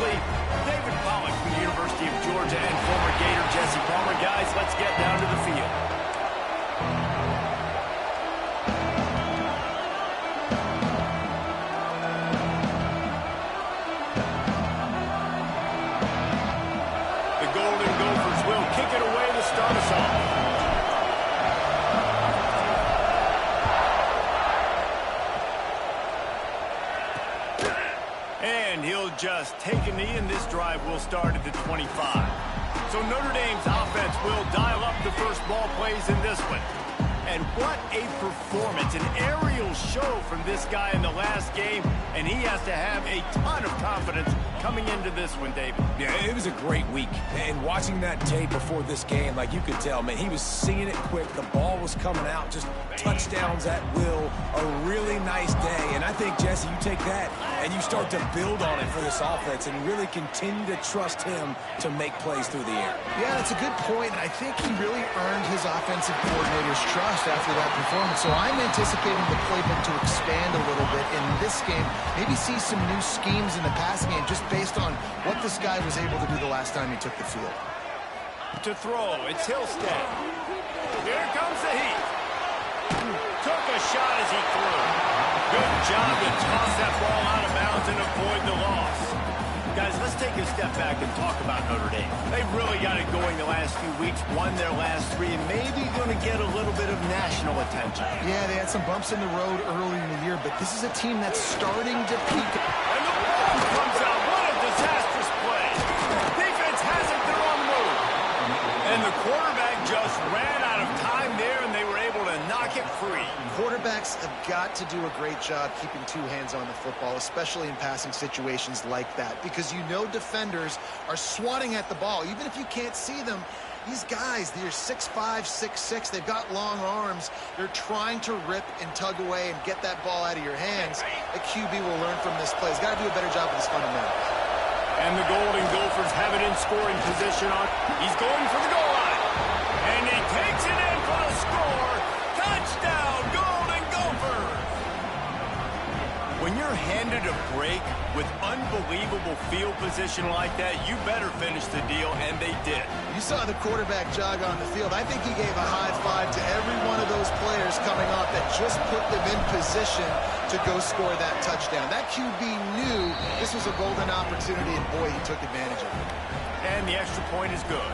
Seriously, David Pollock from the University of Georgia and former Gator Jesse Palmer. Guys, let's get down to the field. The Golden Gophers will kick it away to start us off. And he'll just take a knee, and this drive will start at the 25. So Notre Dame's offense will dial up the first ball plays in this one. And what a performance, an aerial show from this guy in the last game, and he has to have a ton of confidence coming into this one, David. Yeah, it was a great week. And watching that tape before this game, like you could tell, man, he was seeing it quick. The ball was coming out, just touchdowns at will. A really nice day. And I think, Jesse, you take that and you start to build on it for this offense and really continue to trust him to make plays through the air. Yeah, that's a good point. I think he really earned his offensive coordinator's trust after that performance. So I'm anticipating the playbook to expand a little bit in this game. Maybe see some new schemes in the passing game just based on what this guy was able to do the last time he took the field. To throw, it's Hillstead. Here comes the heat. Took a shot as he threw. Good job to toss that ball out of bounds and avoid the loss. Guys, let's take a step back and talk about Notre Dame. They've really got it going the last few weeks, won their last three, and maybe going to get a little bit of national attention. Yeah, they had some bumps in the road early in the year, but this is a team that's starting to peak. And the ball comes out. What a disastrous play. Defense has it. They're on the move. And the quarterback just ran out of time there, and they were able to knock it free. Quarterbacks have got to do a great job keeping two hands on the football, especially in passing situations like that, because you know defenders are swatting at the ball. Even if you can't see them, these guys, they're 6'5", 6'6", they've got long arms. They're trying to rip and tug away and get that ball out of your hands. The QB will learn from this play. He's got to do a better job with his fundamentals. And the Golden Gophers have it in scoring position. He's going for the goal line. And he takes it in for a score. Touchdown, Golden Gophers! When you're handed a break with unbelievable field position like that, you better finish the deal, and they did. You saw the quarterback jog on the field. I think he gave a high five to every one of those players coming off that just put them in position to go score that touchdown. That QB knew this was a golden opportunity, and boy, he took advantage of it. And the extra point is good.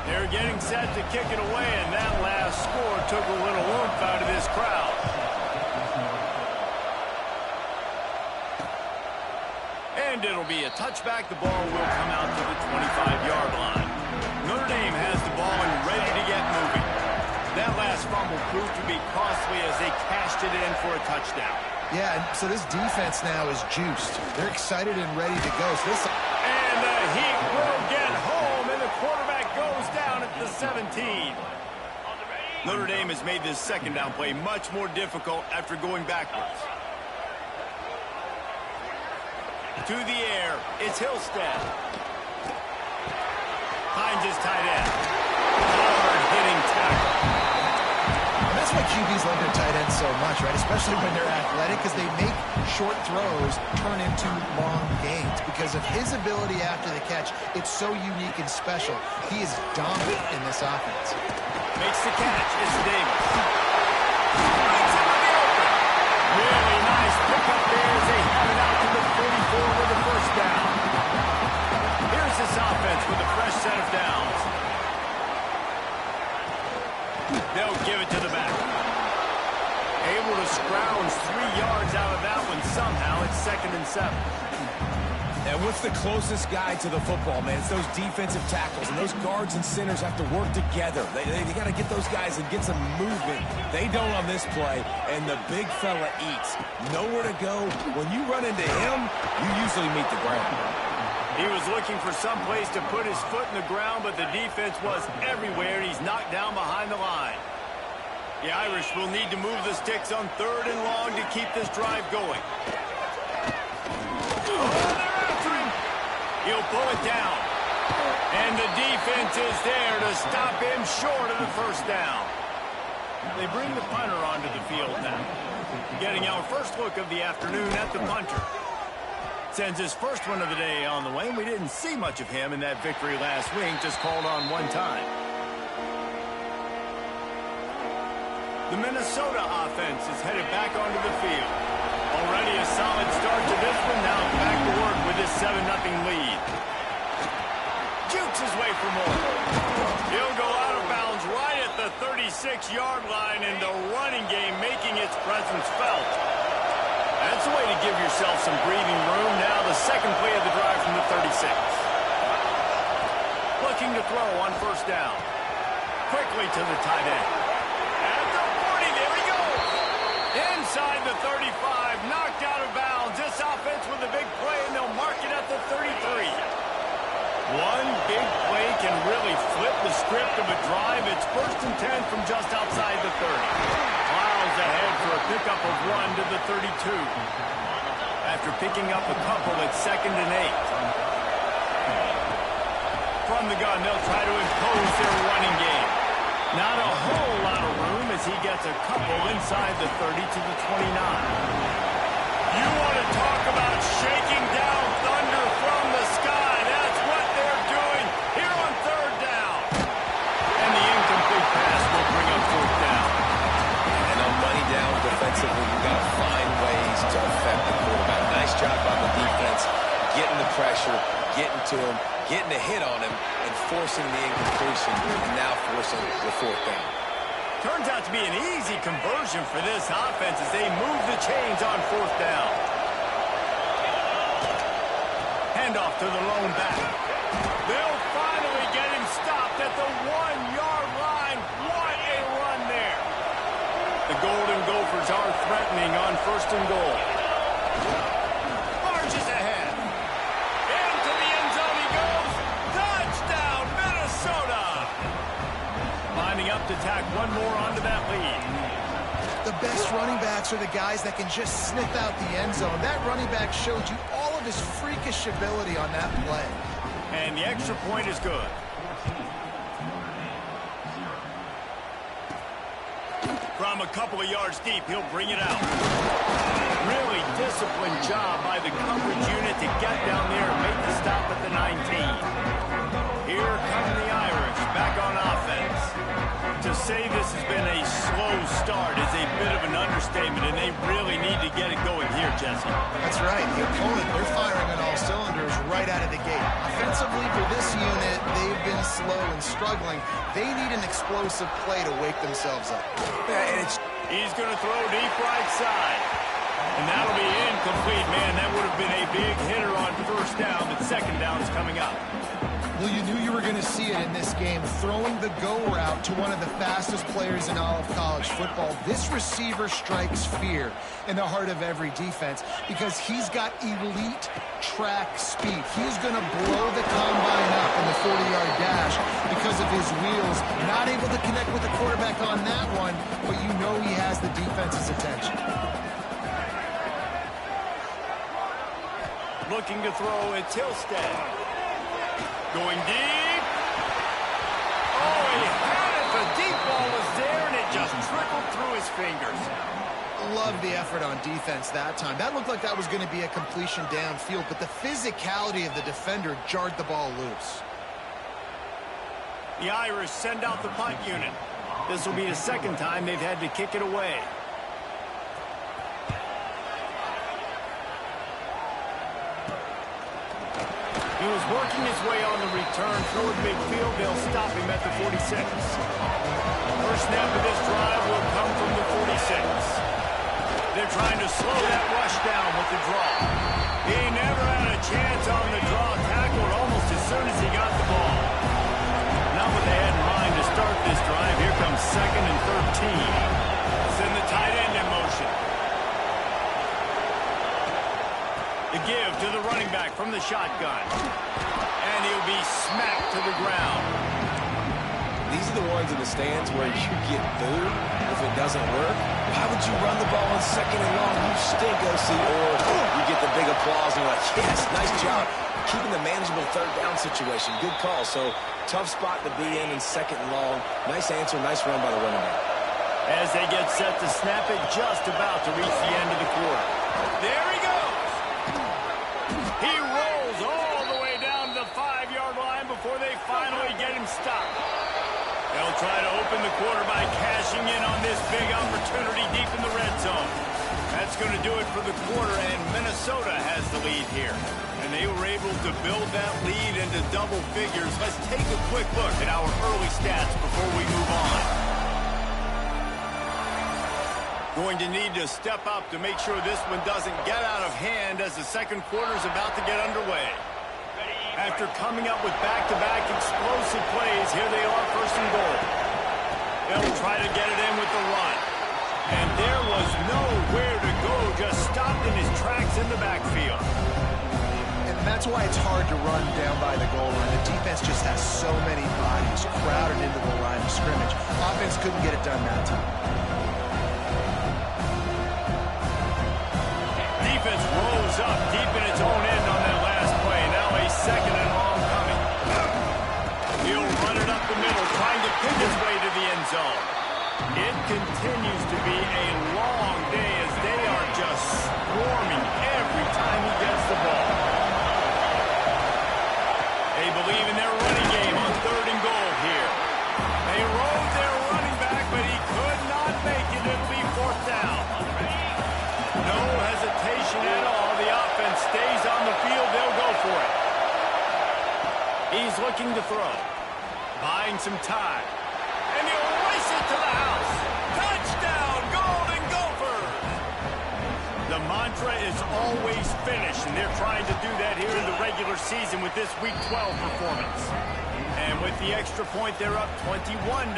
They're getting set to kick it away, and that last score took a little oomph out of this crowd. And it'll be a touchback. The ball will come out to the 25-yard line. Notre Dame has the ball and ready to get moving. That last fumble proved to be costly as they cashed it in for a touchdown. Yeah, so this defense now is juiced. They're excited and ready to go. And the Heat will get home, and the quarterback goes down at the 17. Notre Dame has made this second down play much more difficult after going backwards. To the air, it's Hillstead. Finds his tight end. Hard-hitting tackle. And that's why QBs love their tight ends so much, right? Especially when they're athletic, because they make short throws turn into long gains. Because of his ability after the catch, it's so unique and special. He is dominant in this offense. Makes the catch. It's Davis. Breaks him in the open. Really nice pickup there as they have it out to the 44 with the first down. Here's this offense with a fresh set of downs. They'll give it to the back. Able to scrounge 3 yards out of that one somehow. It's 2nd and 7. And what's the closest guy to the football, man? It's those defensive tackles, and those guards and centers have to work together. They got to get those guys and get some movement. They don't on this play, and the big fella eats. Nowhere to go. When you run into him, you usually meet the ground. He was looking for some place to put his foot in the ground, but the defense was everywhere, and he's knocked down behind the line. The Irish will need to move the sticks on 3rd and long to keep this drive going. He'll pull it down. And the defense is there to stop him short of the first down. They bring the punter onto the field now. Getting our first look of the afternoon at the punter. Sends his first one of the day on the way. We didn't see much of him in that victory last week, just called on one time. The Minnesota offense is headed back onto the field. Already a solid start to this one. Now back to work with this 7-0 lead. Jukes his way for more. He'll go out of bounds right at the 36-yard line, and the running game making its presence felt. That's a way to give yourself some breathing room. Now the second play of the drive from the 36. Looking to throw on first down. Quickly to the tight end. At the 40, there he goes. Inside the 35, knocked out of bounds. This offense with a big play, and they'll mark it at the 33. One big play can really flip the script of a drive. It's 1st and 10 from just outside the 30. Ahead for a pickup of 1 to the 32. After picking up a couple, it's 2nd and 8. From the gun, they'll try to impose their running game. Not a whole lot of room as he gets a couple inside the 30 to the 29. You want to talk about shaking down thunder from the sky. That's what they're doing here on 3rd down. And the incomplete pass will bring up 4th down. Money down defensively, you've got to find ways to affect the quarterback. Nice job by the defense, getting the pressure, getting to him, getting a hit on him, and forcing the incompletion, and now forcing the 4th down. Turns out to be an easy conversion for this offense as they move the chains on 4th down. Handoff to the lone back. They'll finally get him stopped at the 1-yard line. What a run there. The Golden Gophers are threatening on 1st and goal. Marches ahead. Into the end zone he goes. Touchdown, Minnesota. Lining up to tack one more onto that lead. The best running backs are the guys that can just sniff out the end zone. That running back showed you all of his freakish ability on that play. And the extra point is good. From a couple of yards deep, he'll bring it out. Really disciplined job by the coverage unit to get down there and make the stop at the 19. Here come the Irish back on offense. To say this has been a slow start is a bit of an understatement, and they really need to get it going here, Jesse. That's right. The opponent, they're firing on all cylinders right out of the gate. Offensively, for this unit, they've been slow and struggling. They need an explosive play to wake themselves up. He's going to throw deep right side. And that'll be incomplete, man. That would have been a big hitter on first down, but second down is coming up. Well, you knew you were going to see it in this game, throwing the go route to one of the fastest players in all of college football. This receiver strikes fear in the heart of every defense because he's got elite track speed. He's going to blow the combine up in the 40-yard dash because of his wheels. Not able to connect with the quarterback on that one, but you know he has the defense's attention. Looking to throw, it's Hillstead. Going deep. Oh, he had it. The deep ball was there, and it just trickled through his fingers. Love the effort on defense that time. That looked like that was going to be a completion downfield, but the physicality of the defender jarred the ball loose. The Irish send out the punt unit. This will be the second time they've had to kick it away. He was working his way on the return toward midfield. They'll stop him at the 46. First snap of this drive will come from the 46. They're trying to slow that rush down with the draw. He never had a chance on the draw. Tackled almost as soon as he got the ball. Not what they had in mind to start this drive. Here comes 2nd and 13. Send the tight end in motion. The give to the running back from the shotgun. And he'll be smacked to the ground. These are the ones in the stands where you get booed if it doesn't work. Why would you run the ball on 2nd and long? You stink, OC. Or you get the big applause and you're like, yes, nice job. Keeping the manageable 3rd down situation. Good call. So tough spot to be in 2nd and long. Nice answer, nice run by the running back. As they get set to snap it, just about to reach the end of the quarter. There he goes. He rolls all the way down to the 5-yard line before they finally get him stopped. They'll try to open the quarter by cashing in on this big opportunity deep in the red zone. That's going to do it for the quarter, and Minnesota has the lead here. And they were able to build that lead into double figures. Let's take a quick look at our early stats before we move on. Going to need to step up to make sure this one doesn't get out of hand as the second quarter is about to get underway. After coming up with back-to-back explosive plays, here they are, first and goal. They'll try to get it in with the run. And there was nowhere to go, just stopped in his tracks in the backfield. And that's why it's hard to run down by the goal line. The defense just has so many bodies crowded into the line of scrimmage. Offense couldn't get it done that time. Defense rolls up deep in its own end on that last play. Now a second and long coming. He'll run it up the middle, trying to pick his way to the end zone. It continues to be a long day as they are just swarming every time he gets the ball. They believe in their running game on third and goal here. They rode their running back, but he could not make it. It'll be fourth down. No hesitation at all. The offense stays on the field. They'll go for it. He's looking to throw. Buying some time. And he'll race it to the house. Touchdown, Golden Gophers! The mantra is always finish, and they're trying to do that here in the regular season with this Week 12 performance. And with the extra point, they're up 21-0.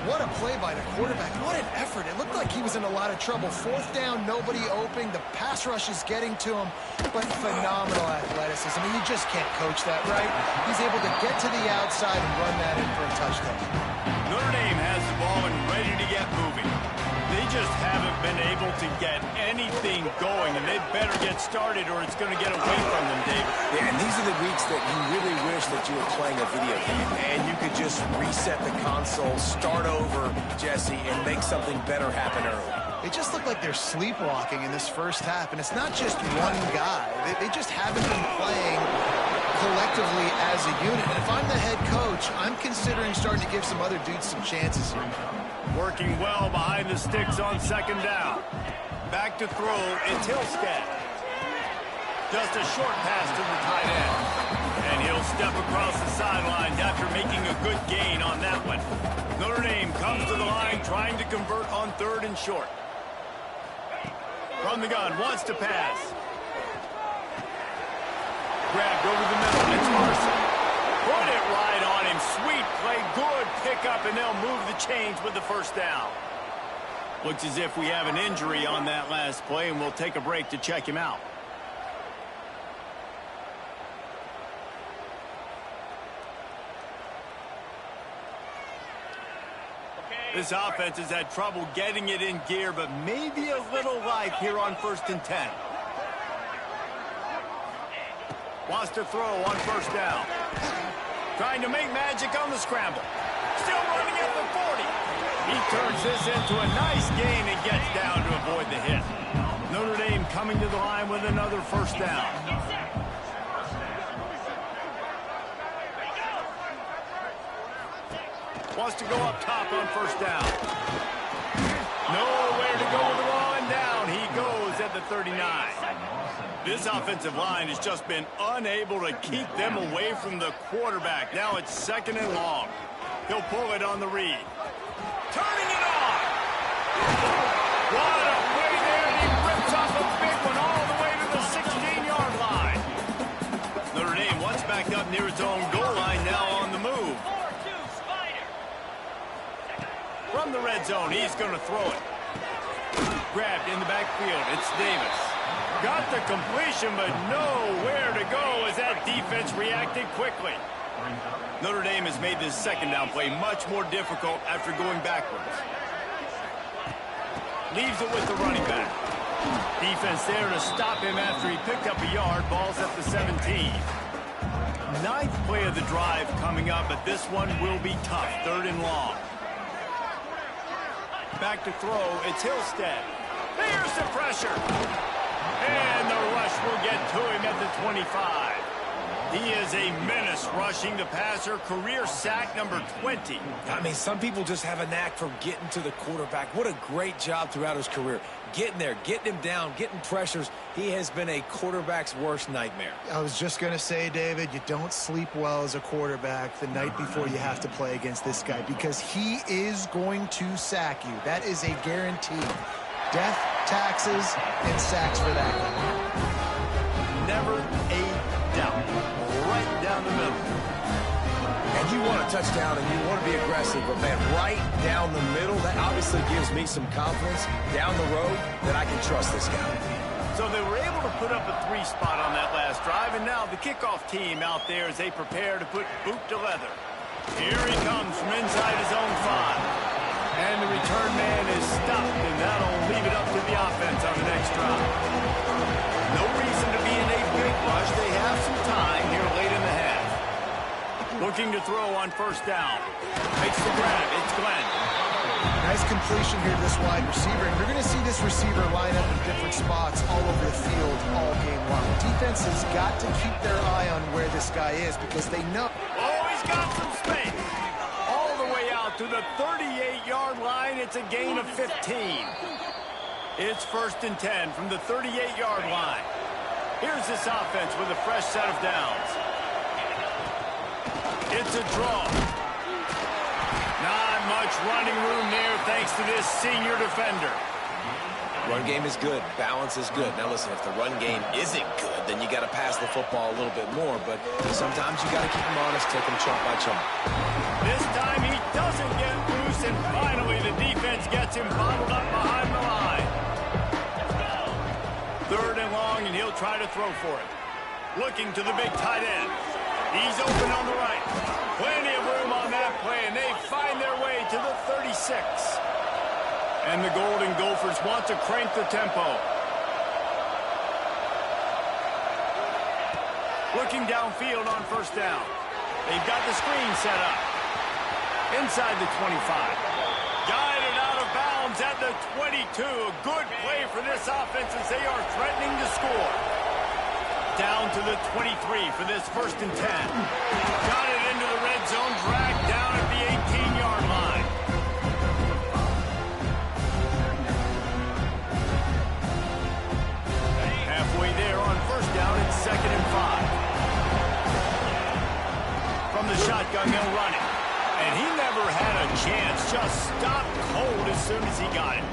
What a play by the quarterback. What an effort. It looked like he was in a lot of trouble. Fourth down, nobody open. The pass rush is getting to him, but phenomenal athleticism. I mean, you just can't coach that, right? He's able to get to the outside and run that in for a touchdown. Notre Dame has the ball and ready to get moving. They just haven't been able to get anything going, and they better get started or it's going to get away from them, David. Yeah, and these are the weeks that you really wish that you were playing a video game and you could just reset the console, start over, Jesse, and make something better happen early. It just looked like they're sleepwalking in this first half, and it's not just one guy. They just haven't been playing collectively as a unit. And if I'm the head coach, I'm considering starting to give some other dudes some chances here. Working well behind the sticks on second down. Back to throw, it's Hillstead. Just a short pass to the tight end. And he'll step across the sidelines after making a good gain on that one. Notre Dame comes to the line trying to convert on third and short. From the gun, wants to pass. Grabbed over the middle, it's Carson. Put it right on him. Sweet play, good pickup, and they'll move the chains with the first down. Looks as if we have an injury on that last play, and we'll take a break to check him out. This offense has had trouble getting it in gear, but maybe a little life here on 1st and 10. Wants to throw on first down. Trying to make magic on the scramble. Still running at the 40. He turns this into a nice gain and gets down to avoid the hit. Notre Dame coming to the line with another first down. Wants to go up top on first down. Nowhere to go with the ball, and down he goes at the 39. This offensive line has just been unable to keep them away from the quarterback. Now it's second and long. He'll pull it on the read. Turning it on! What a play there, and he rips off a big one all the way to the 16-yard line. Notre Dame once backed up near its own goal line, now on the move. From the red zone, he's going to throw it. Grabbed in the backfield, it's Davis. Got the completion, but nowhere to go as that defense reacted quickly. Notre Dame has made this second down play much more difficult after going backwards. Leaves it with the running back. Defense there to stop him after he picked up a yard. Ball's at the 17. Ninth play of the drive coming up, but this one will be tough. Third and long. Back to throw, it's Hillstead. Here's the pressure. And the rush will get to him at the 25. He is a menace rushing the passer, career sack number 20. I mean, some people just have a knack for getting to the quarterback. What a great job throughout his career. Getting there, getting him down, getting pressures. He has been a quarterback's worst nightmare. I was just going to say, David, you don't sleep well as a quarterback the night before you have to play against this guy because he is going to sack you. That is a guarantee. Death, taxes, and sacks for that guy. Never a doubt. Right down the middle. And you want a touchdown and you want to be aggressive, but man, right down the middle, that obviously gives me some confidence down the road that I can trust this guy. So they were able to put up a 3 spot on that last drive, and now the kickoff team out there as they prepare to put boot to leather. Here he comes from inside his own 5. And the return man is stopped, and that'll leave it up to the offense on the next drive. No reason to be in a big rush. They have some time here late in the half. Looking to throw on first down. Makes the grab. It's Glenn. Nice completion here to this wide receiver. And you're going to see this receiver line up in different spots all over the field all game long. Defense has got to keep their eye on where this guy is because they know. Oh, he's got some space. All the way out to the 38-yard line. It's a gain of 15. It's 1st and 10 from the 38-yard line. Here's this offense with a fresh set of downs. It's a draw. Not much running room there thanks to this senior defender. Run game is good. Balance is good. Now listen, if the run game isn't good, then you got to pass the football a little bit more. But sometimes you got to keep them honest, take them chunk by chunk. This time he doesn't get loose, and finally the defense gets him bottled up behind the line. 3rd and long, and he'll try to throw for it. Looking to the big tight end. He's open on the right. Plenty of room on that play, and they find their way to the 36. And the Golden Gophers want to crank the tempo. Looking downfield on first down. They've got the screen set up. Inside the 25. Guided out of bounds at the 22. A good play for this offense as they are threatening to score. Down to the 23 for this 1st and 10. Got it into the red zone, dragged down at the 18-yard line. Halfway there on first down, it's 2nd and 5. From the shotgun, they'll run it. And he never had a chance, just stopped cold as soon as he got it.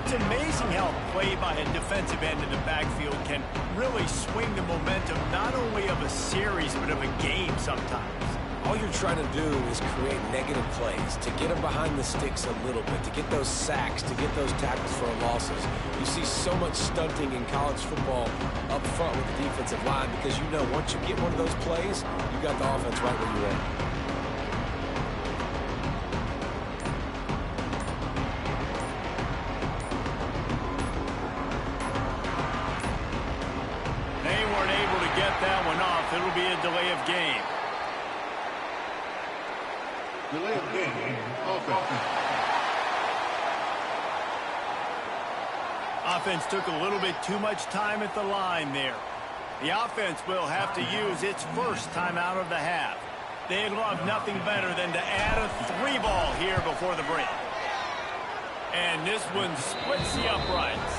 It's amazing how a play by a defensive end in the backfield can really swing the momentum not only of a series but of a game sometimes. All you're trying to do is create negative plays, to get them behind the sticks a little bit, to get those sacks, to get those tackles for losses. You see so much stunting in college football up front with the defensive line because you know once you get one of those plays, you got the offense right where you want. That one off. It'll be a delay of game. Delay of game. Offense took a little bit too much time at the line there. The offense will have to use its first timeout of the half. They'd love nothing better than to add a 3 ball here before the break. And this one splits the uprights.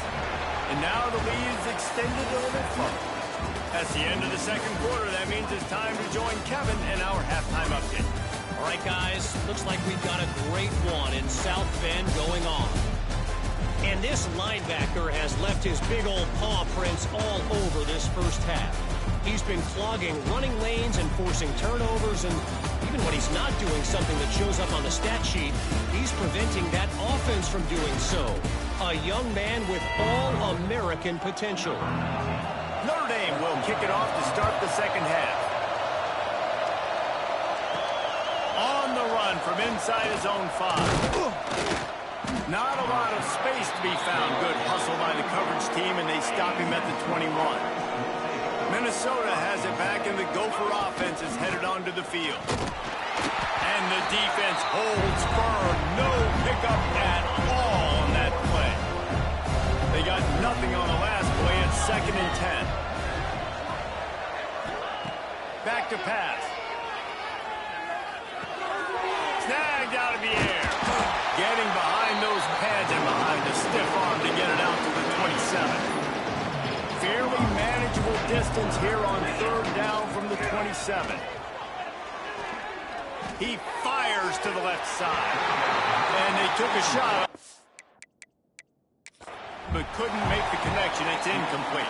And now the lead is extended a little bit further. That's the end of the 2nd quarter. That means it's time to join Kevin in our halftime update. All right, guys, looks like we've got a great one in South Bend going on. And this linebacker has left his big old paw prints all over this first half. He's been clogging running lanes and forcing turnovers, and even when he's not doing something that shows up on the stat sheet, he's preventing that offense from doing so. A young man with all-American potential. Notre Dame will kick it off to start the 2nd half. On the run from inside his own 5. Not a lot of space to be found. Good hustle by the coverage team, and they stop him at the 21. Minnesota has it back, and the Gopher offense is headed onto the field. And the defense holds firm. No pickup at all on that play. They got nothing on the last to pass. Snagged out of the air. Getting behind those pads and behind the stiff arm to get it out to the 27. Fairly manageable distance here on third down from the 27. He fires to the left side. And they took a shot, but couldn't make the connection. It's incomplete.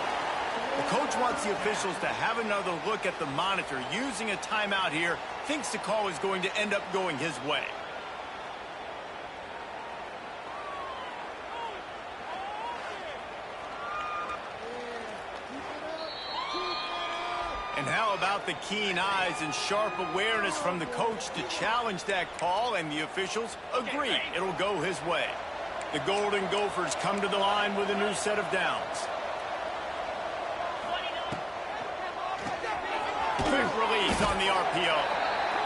The coach wants the officials to have another look at the monitor. Using a timeout here, thinks the call is going to end up going his way. And how about the keen eyes and sharp awareness from the coach to challenge that call, and the officials agree it'll go his way. The Golden Gophers come to the line with a new set of downs. Quick release on the RPO.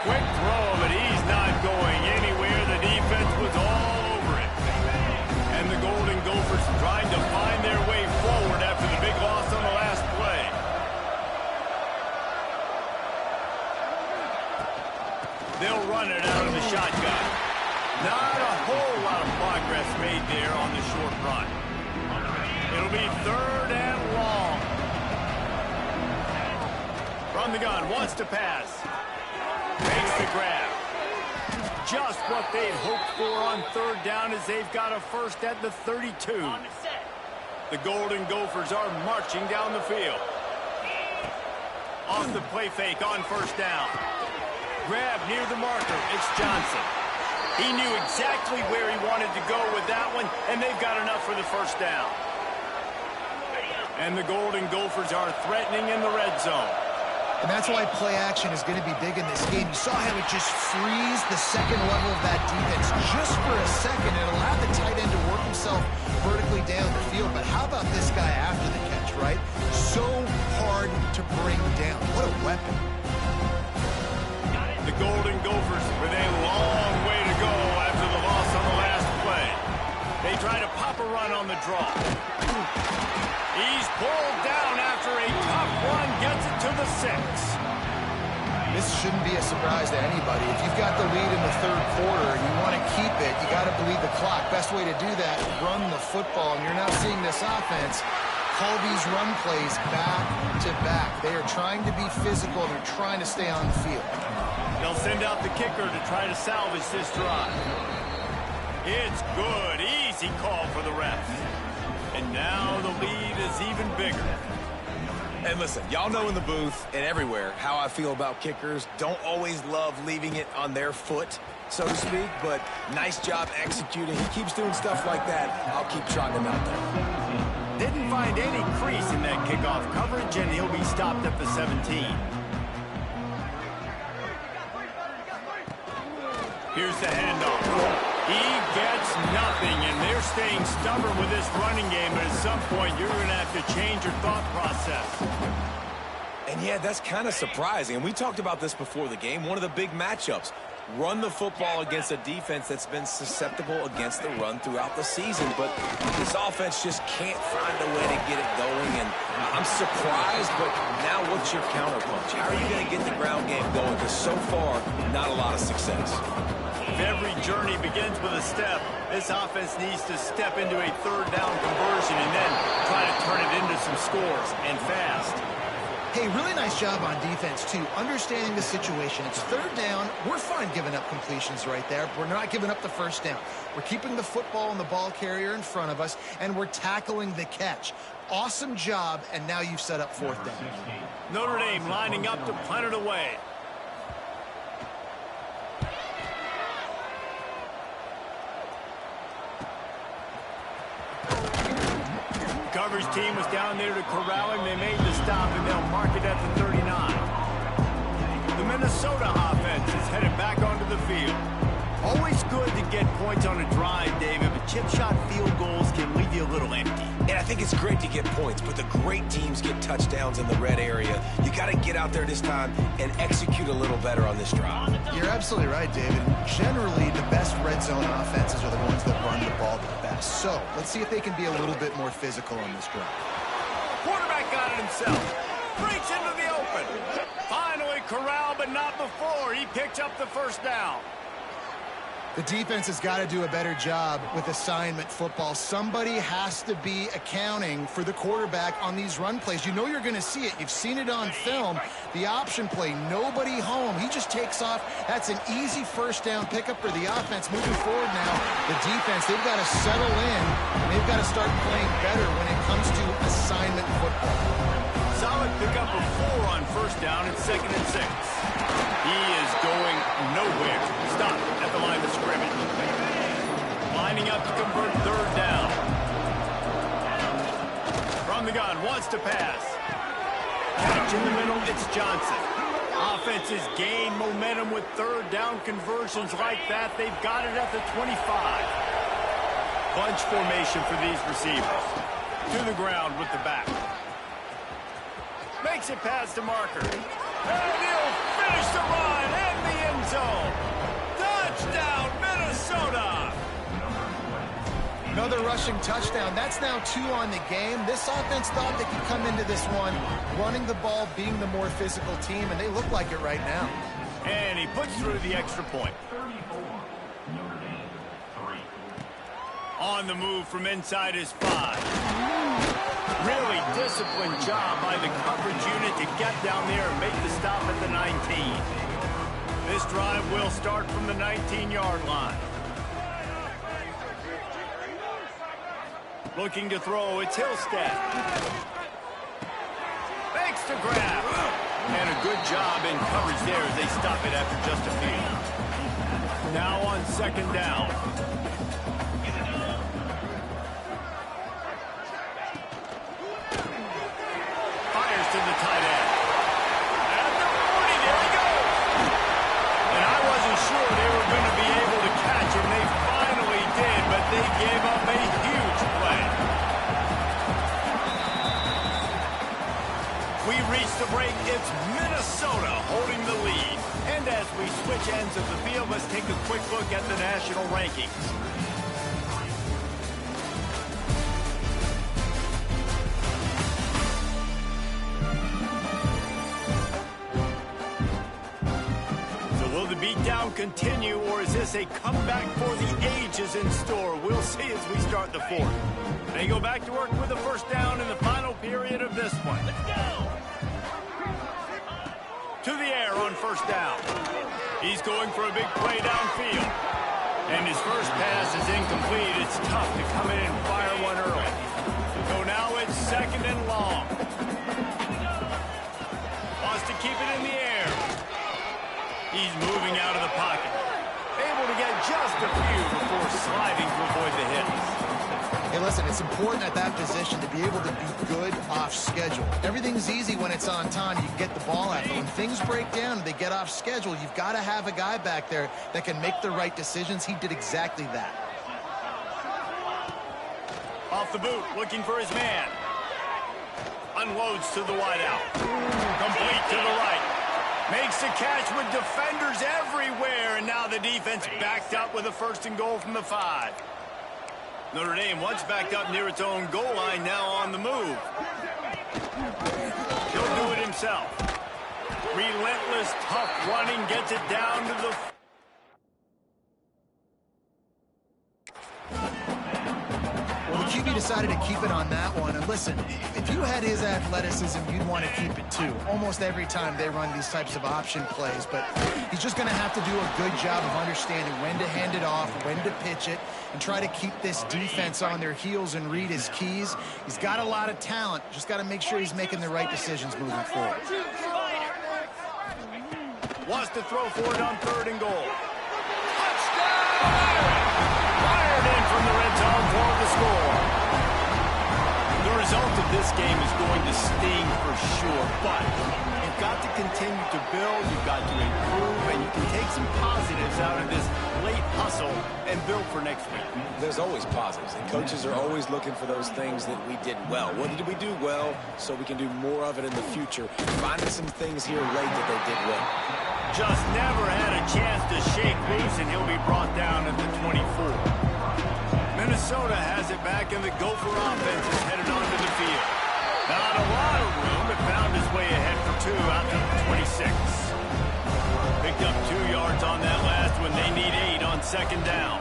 Quick throw, but he's not going anywhere. The defense was all over it. And the Golden Gophers trying to find their way forward after the big loss on the last play. They'll run it out of the shotgun. Not a whole lot of progress made there on the short run. It'll be third and long. From the gun, wants to pass. Makes the grab. Just what they'd hoped for on third down, as they've got a first at the 32. The Golden Gophers are marching down the field. Off the play fake on first down. Grab near the marker. It's Johnson. He knew exactly where he wanted to go with that one, and they've got enough for the first down. And the Golden Gophers are threatening in the red zone. And that's why play action is going to be big in this game. You saw how it just frees the second level of that defense just for a second. It allowed the tight end to work himself vertically down the field. But how about this guy after the catch, right? So hard to bring down. What a weapon. The Golden Gophers with a long way to go after the loss on the last play. They try to pop a run on the draw. He's pulled down after a tough run, gets it to the 6. This shouldn't be a surprise to anybody. If you've got the lead in the third quarter and you want to keep it, you got to bleed the clock. Best way to do that, run the football. And you're now seeing this offense call these run plays back to back. They are trying to be physical. They're trying to stay on the field. They'll send out the kicker to try to salvage this drive. It's good. Easy call for the ref. And now the lead is even bigger. And listen, y'all know in the booth and everywhere how I feel about kickers. Don't always love leaving it on their foot, so to speak, but nice job executing. He keeps doing stuff like that. I'll keep trotting him out there. Didn't find any crease in that kickoff coverage, and he'll be stopped at the 17. Here's the handoff. He gets nothing, and they're staying stubborn with this running game, but at some point you're going to have to change your thought process. And yeah, that's kind of surprising. And we talked about this before the game. One of the big matchups. Run the football against a defense that's been susceptible against the run throughout the season. But this offense just can't find a way to get it going. And I'm surprised, but now what's your counterpunch? How are you going to get the ground game going? Because so far, not a lot of success. If every journey begins with a step, this offense needs to step into a third down conversion and then try to turn it into some scores, and fast. Hey, really nice job on defense, too. Understanding the situation. It's third down. We're fine giving up completions right there. We're not giving up the first down. We're keeping the football and the ball carrier in front of us, and we're tackling the catch. Awesome job, and now you've set up fourth down. Notre Dame lining up to punt it away. Coverage team was down there to corral him. They made the stop, and they'll mark it at the 39. The Minnesota offense is headed back onto the field. Always good to get points on a drive, David, but chip shot field goals can leave you a little empty. And I think it's great to get points, but the great teams get touchdowns in the red area. You got to get out there this time and execute a little better on this drive. You're absolutely right, David. Generally, the best red zone offenses are the ones that run the ball the best. So let's see if they can be a little bit more physical on this drive. Quarterback got it himself. breaks into the open. Finally corralled, but not before. He picked up the first down. The defense has got to do a better job with assignment football. Somebody has to be accounting for the quarterback on these run plays. You know you're going to see it. You've seen it on film. The option play, nobody home. He just takes off. That's an easy first down pickup for the offense. Moving forward now, the defense, they've got to settle in. They've got to start playing better when it comes to assignment football. Solid pickup of 4 on first down and 2nd and 6. He is going nowhere. Stop at the line of scrimmage. Lining up to convert 3rd down. From the gun, wants to pass. Catch in the middle, it's Johnson. Offenses gain momentum with 3rd down conversions like that. They've got it at the 25. Bunch formation for these receivers. To the ground with the back. Makes it past the marker. And he'll finish the run in the end zone. Touchdown, Minnesota! Another rushing touchdown. That's now 2 on the game. This offense thought they could come into this one running the ball, being the more physical team, and they look like it right now. And he puts through the extra point. On the move from inside his 5. Really disciplined job by the coverage unit to get down there and make the stop at the 19. This drive will start from the 19-yard line. Looking to throw, it's Hillstead. Makes the grab. And a good job in coverage there as they stop it after just a few. Now on 2nd down. To the tight end. At the 40, there he goes. And I wasn't sure they were going to be able to catch him. They finally did, but they gave up a huge play. We reach the break. It's Minnesota holding the lead. And as we switch ends of the field, let's take a quick look at the national rankings. Beatdown continue, or is this a comeback for the ages in store? We'll see as we start the 4th. They go back to work with a first down in the final period of this one. Let's go! To the air on first down. He's going for a big play downfield. And his first pass is incomplete. It's tough to come in and fire one early. So now it's 2nd and long. Wants to keep it in the air. He's moving out of the pocket. Able to get just a few before sliding to avoid the hits. Hey, listen, it's important at that position to be able to be good off schedule. Everything's easy when it's on time. You can get the ball out. But when things break down, they get off schedule, you've got to have a guy back there that can make the right decisions. He did exactly that. Off the boot, looking for his man. Unloads to the wideout. Complete to the right. Makes the catch with defenders everywhere, and now the defense backed up with a 1st and goal from the 5. Notre Dame once backed up near its own goal line, now on the move. He'll do it himself. Relentless, tough running, gets it down to the... Well, the QB decided to keep it on that one. And listen, if you had his athleticism, you'd want to keep it too. Almost every time they run these types of option plays. But he's just going to have to do a good job of understanding when to hand it off, when to pitch it, and try to keep this defense on their heels and read his keys. He's got a lot of talent. Just got to make sure he's making the right decisions moving forward. Wants to throw for it on 3rd and goal. Touchdown! Fired in from the red zone for the score. The result of this game is going to sting for sure, but you've got to continue to build, you've got to improve, and you can take some positives out of this late hustle and build for next week. There's always positives, and coaches are always looking for those things that we did well. What did we do well so we can do more of it in the future? Finding some things here late that they did well. Just never had a chance to shake loose, and he'll be brought down at the 24. Minnesota has it back, and the Gopher offense is headed onto the field. Not a lot of room, but found his way ahead for 2 out to the 26. Picked up 2 yards on that last one. They need 8 on second down.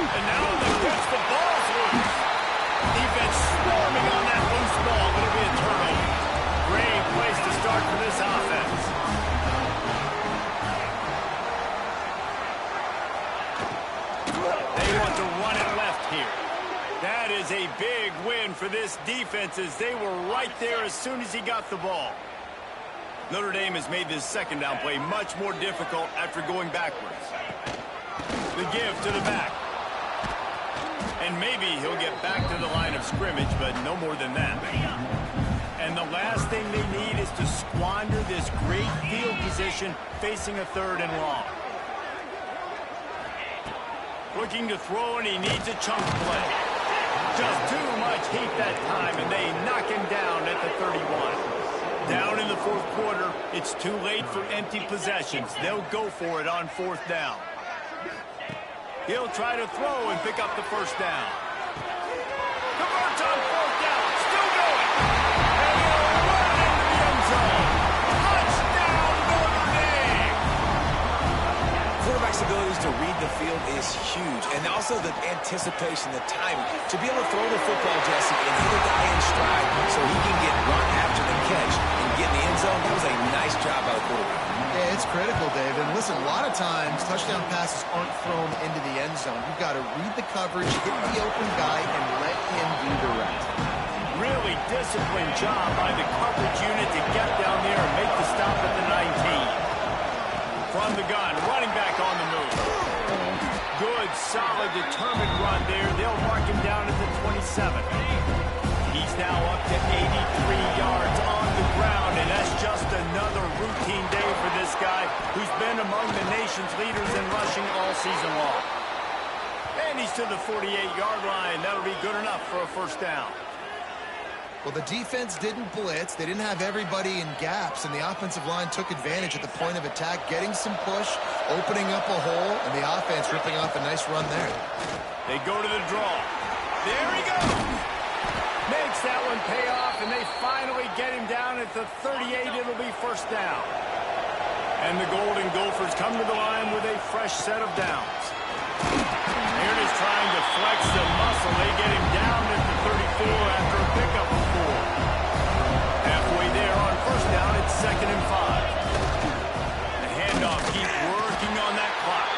And now they pitch the ball's loose. Defense swarming on that loose ball. It'll be a turnover. Great place to start for this offense. They want to run it left here. That is a big win for this defense as they were right there as soon as he got the ball. Notre Dame has made this second down play much more difficult after going backwards. The give to the back. And maybe he'll get back to the line of scrimmage, but no more than that. And the last thing they need is to squander this great field position facing a 3rd and long. Looking to throw, and he needs a chunk play. Just too much heat that time, and they knock him down at the 31. Down in the 4th quarter, it's too late for empty possessions. They'll go for it on 4th down. He'll try to throw and pick up the 1st down. Converts on 4th down. Still going. And he'll run into the end zone. Touchdown, Notre Dame. Quarterback's abilities to read the field is huge. And also the anticipation, the timing. To be able to throw the football, Jesse, and hit a guy in stride so he can get run after the catch and get in the end zone, that was a nice job by the quarterback. Yeah, it's critical, Dave. And listen, a lot of times touchdown passes aren't thrown into the end zone. You've got to read the coverage, hit the open guy, and let him do the rest. Really disciplined job by the coverage unit to get down there and make the stop at the 19. From the gun, running back on the move. Good, solid, determined run there. They'll mark him down at the 27. He's now up to 83 yards on the ground, and that's just another routine day for this guy who's been among the nation's leaders in rushing all season long. And he's to the 48-yard line. That'll be good enough for a 1st down. Well, the defense didn't blitz. They didn't have everybody in gaps, and the offensive line took advantage at the point of attack, getting some push, opening up a hole, and the offense ripping off a nice run there. They go to the draw. There he goes. Makes that one pay off, and they finally get him down at the 38. It'll be 1st down. And the Golden Gophers come to the line with a fresh set of downs. Here it is trying to flex the muscle. They get him down at the 34 after a pickup of 4. Halfway there on 1st down, it's 2nd and 5. The handoff keeps working on that clock.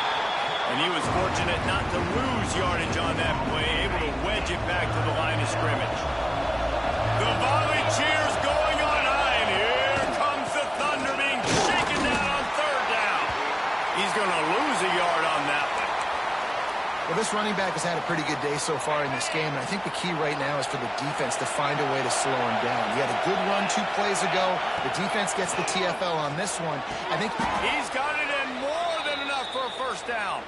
And he was fortunate not to lose yardage on that play, able to wedge it back to the line of scrimmage. The volley cheers going on high, and here comes the Thunder being shaken down on 3rd down. He's going to lose a yard on that one. Well, this running back has had a pretty good day so far in this game, and I think the key right now is for the defense to find a way to slow him down. He had a good run 2 plays ago. The defense gets the TFL on this one. I think he's got it in more than enough for a 1st down.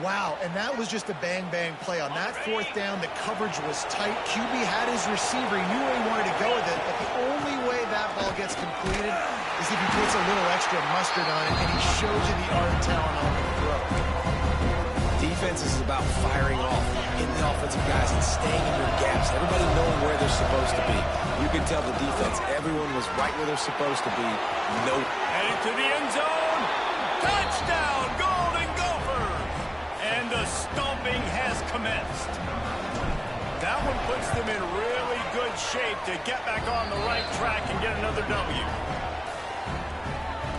Wow, and that was just a bang-bang play. On that 4th down, the coverage was tight. QB had his receiver. He knew where he wanted to go with it, but the only way that ball gets completed is if he puts a little extra mustard on it, and he shows you the arm talent on the throw. Defense is about firing off, hitting the offensive guys, and staying in your gaps. Everybody knowing where they're supposed to be. You can tell the defense, everyone was right where they're supposed to be. Nope. Headed to the end zone. Touchdown, Golden Gophers! And the stomping has commenced. That one puts them in really good shape to get back on the right track and get another W.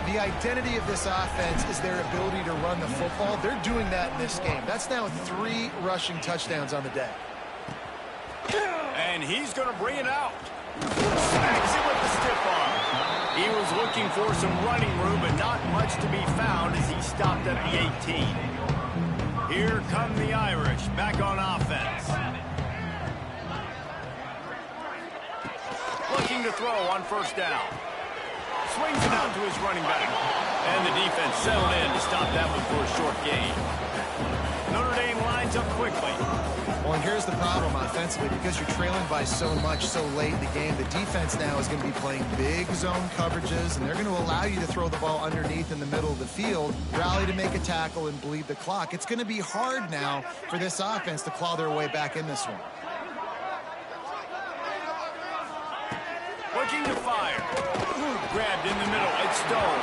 The identity of this offense is their ability to run the football. They're doing that in this game. That's now 3 rushing touchdowns on the day. And he's going to bring it out. Smacks it with the stiff arm. He was looking for some running room, but not much to be found as he stopped at the 18. Here come the Irish back on offense. Looking to throw on 1st down. Swings it out to his running back. And the defense settled in to stop that one for a short gain. Notre Dame lines up quickly. Well, and here's the problem offensively. Because you're trailing by so much so late in the game, the defense now is going to be playing big zone coverages, and they're going to allow you to throw the ball underneath in the middle of the field, rally to make a tackle, and bleed the clock. It's going to be hard now for this offense to claw their way back in this one. looking to fire. Grabbed in the middle. It's Stone.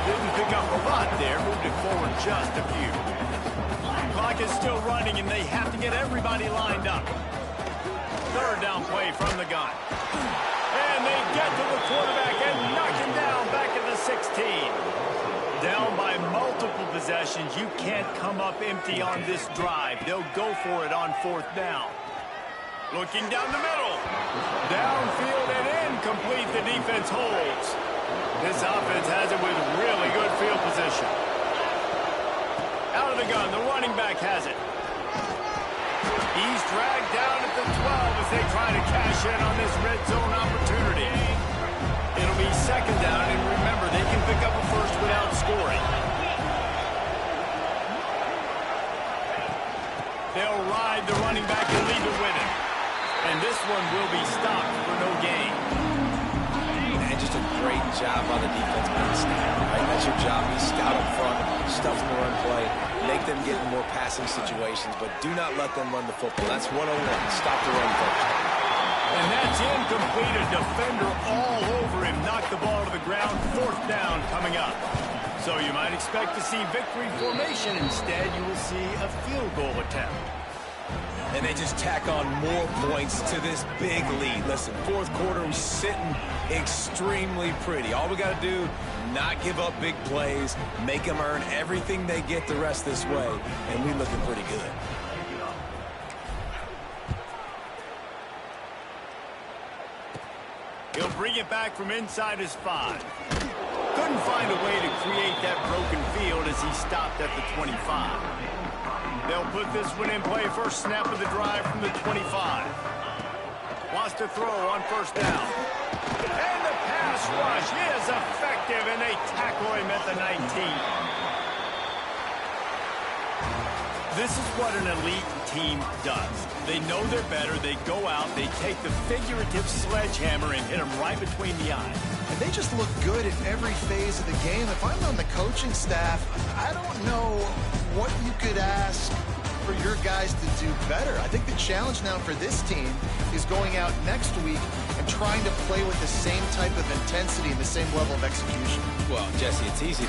Didn't pick up a lot there. Moved it forward just a few. Clock is still running, and they have to get everybody lined up. Third down play from the gun. And they get to the quarterback and knock him down back at the 16. Down by multiple possessions. You can't come up empty on this drive. They'll go for it on fourth down. Looking down the middle. Downfield and incomplete. The defense holds. This offense has it with really good field position. Out of the gun, the running back has it. He's dragged down at the 12 as they try to cash in on this red zone opportunity. It'll be second down, and remember, they can pick up a first without scoring. They'll ride the running back and leave it with him. And this one will be stopped for no gain. And just a great job by the defense being scout. Right? That's your job. You scout up front, stuff in the run play, make them get in more passing situations, but do not let them run the football. That's 101. Stop the run first. And that's incomplete. A defender all over him. Knocked the ball to the ground. Fourth down coming up. So you might expect to see victory formation. Instead, you will see a field goal attempt. And they just tack on more points to this big lead. Listen, fourth quarter, we're sitting extremely pretty. All we got to do, not give up big plays, make them earn everything they get the rest this way, and we're looking pretty good. He'll bring it back from inside his 5. Couldn't find a way to create that broken field as he stopped at the 25. They'll put this one in play. First snap of the drive from the 25. Wants to throw on first down. And the pass rush is effective, and they tackle him at the 19. This is what an elite team does. They know they're better. They go out. They take the figurative sledgehammer and hit him right between the eyes. And they just look good in every phase of the game. If I'm on the coaching staff, I don't know what you could ask for your guys to do better. I think the challenge now for this team is going out next week and trying to play with the same type of intensity and the same level of execution. Well, Jesse, it's easy